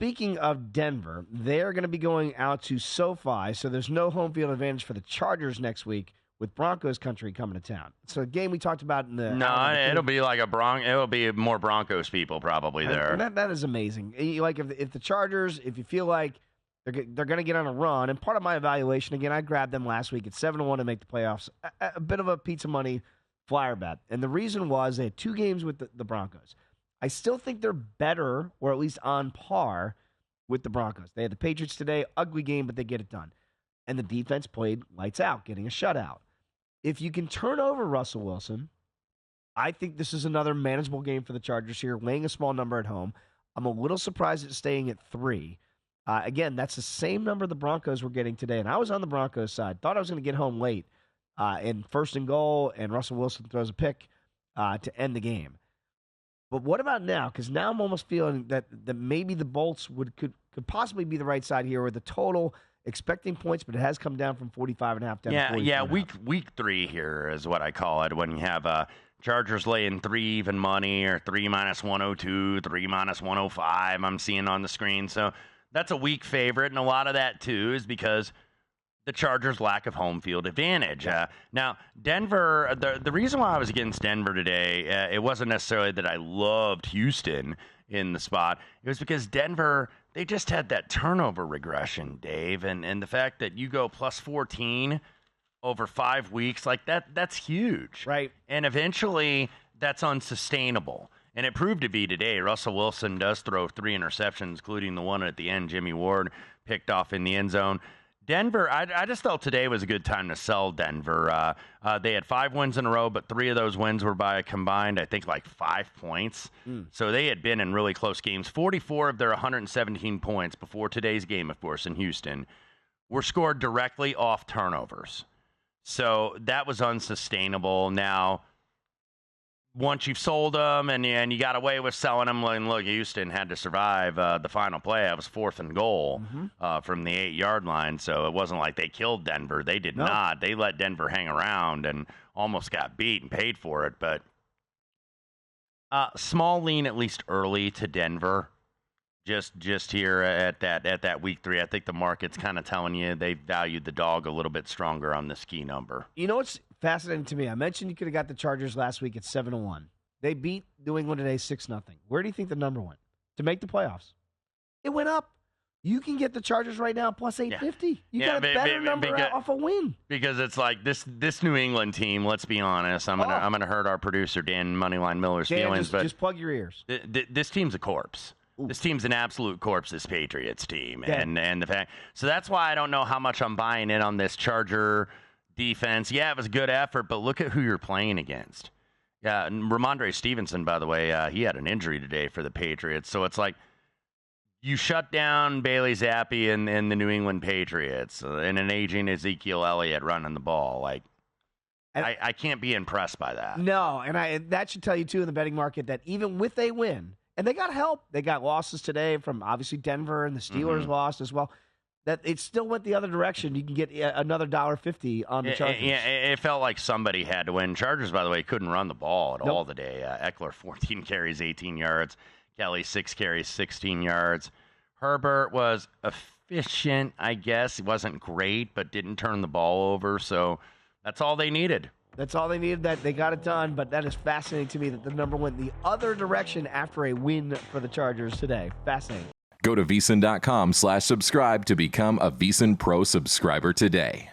speaking of Denver, they're going to be going out to SoFi, so there's no home field advantage for the Chargers next week with Broncos country coming to town. So a game we talked about in the... No, it'll be like it'll be more Broncos people probably there. And that is amazing. Like if the Chargers, if you feel like they're going to get on a run, and part of my evaluation, again, I grabbed them last week at 7-1 to make the playoffs, a bit of a pizza money flyer bet. And the reason was they had 2 games with the Broncos. I still think they're better, or at least on par, with the Broncos. They had the Patriots today, ugly game, but they get it done. And the defense played lights out, getting a shutout. If you can turn over Russell Wilson, I think this is another manageable game for the Chargers here, laying a small number at home. I'm a little surprised it's staying at 3. Again, that's the same number the Broncos were getting today, and I was on the Broncos side. Thought I was going to get home late in first and goal, and Russell Wilson throws a pick to end the game. But what about now? Because now I'm almost feeling that maybe the Bolts could possibly be the right side here with the total expecting points, but it has come down from 45.5 down to 44. Yeah. Week 3 here is what I call it when you have Chargers laying 3 even money or 3 minus 102, 3 minus 105. I'm seeing on the screen, so that's a weak favorite, and a lot of that too is because the Chargers' lack of home field advantage. Now, Denver, the reason why I was against Denver today, it wasn't necessarily that I loved Houston in the spot. It was because Denver, they just had that turnover regression, Dave, and the fact that you go plus 14 over 5 weeks, like that's huge. Right. And eventually, that's unsustainable. And it proved to be today. Russell Wilson does throw 3 interceptions, including the one at the end Jimmy Ward picked off in the end zone. Denver, I just felt today was a good time to sell Denver. They had 5 wins in a row, but 3 of those wins were by a combined, I think, like 5 points. So they had been in really close games. 44 of their 117 points before today's game, of course, in Houston, were scored directly off turnovers. So that was unsustainable. Now, once you've sold them and you got away with selling them, and look, Houston had to survive the final play. It was 4th and goal from the 8-yard line, so it wasn't like they killed Denver. They did not. They let Denver hang around and almost got beat and paid for it. But small lean, at least early, to Denver. Just here at that week 3, I think the market's kind of telling you they valued the dog a little bit stronger on the ski number. You know what's fascinating to me? I mentioned you could have got the Chargers last week at 7-1. They beat New England today 6-0. Where do you think the number went to make the playoffs? It went up. You can get the Chargers right now plus 850. You got a better number off a win. Because it's like this New England team. Let's be honest. I'm gonna hurt our producer Dan Moneyline Miller's feelings, but just plug your ears. This team's a corpse. This team's an absolute corpse, this Patriots team. And the fact, so that's why I don't know how much I'm buying in on this Charger defense. Yeah, it was a good effort, but look at who you're playing against. Yeah, and Ramondre Stevenson, by the way, he had an injury today for the Patriots. So it's like you shut down Bailey Zappi and the New England Patriots and an aging Ezekiel Elliott running the ball. Like, I can't be impressed by that. No, and that should tell you, too, in the betting market that even with a win, and they got help. They got losses today from, obviously, Denver, and the Steelers lost as well. That it still went the other direction. You can get another $1.50 on the Chargers. Yeah, it felt like somebody had to win. Chargers, by the way, couldn't run the ball at all today. Eckler, 14 carries, 18 yards. Kelly, 6 carries, 16 yards. Herbert was efficient, I guess. He wasn't great, but didn't turn the ball over. So that's all they needed. That's all they needed. That they got it done, but that is fascinating to me that the number went the other direction after a win for the Chargers today. Fascinating. Go to VSiN.com/subscribe to become a VSiN Pro subscriber today.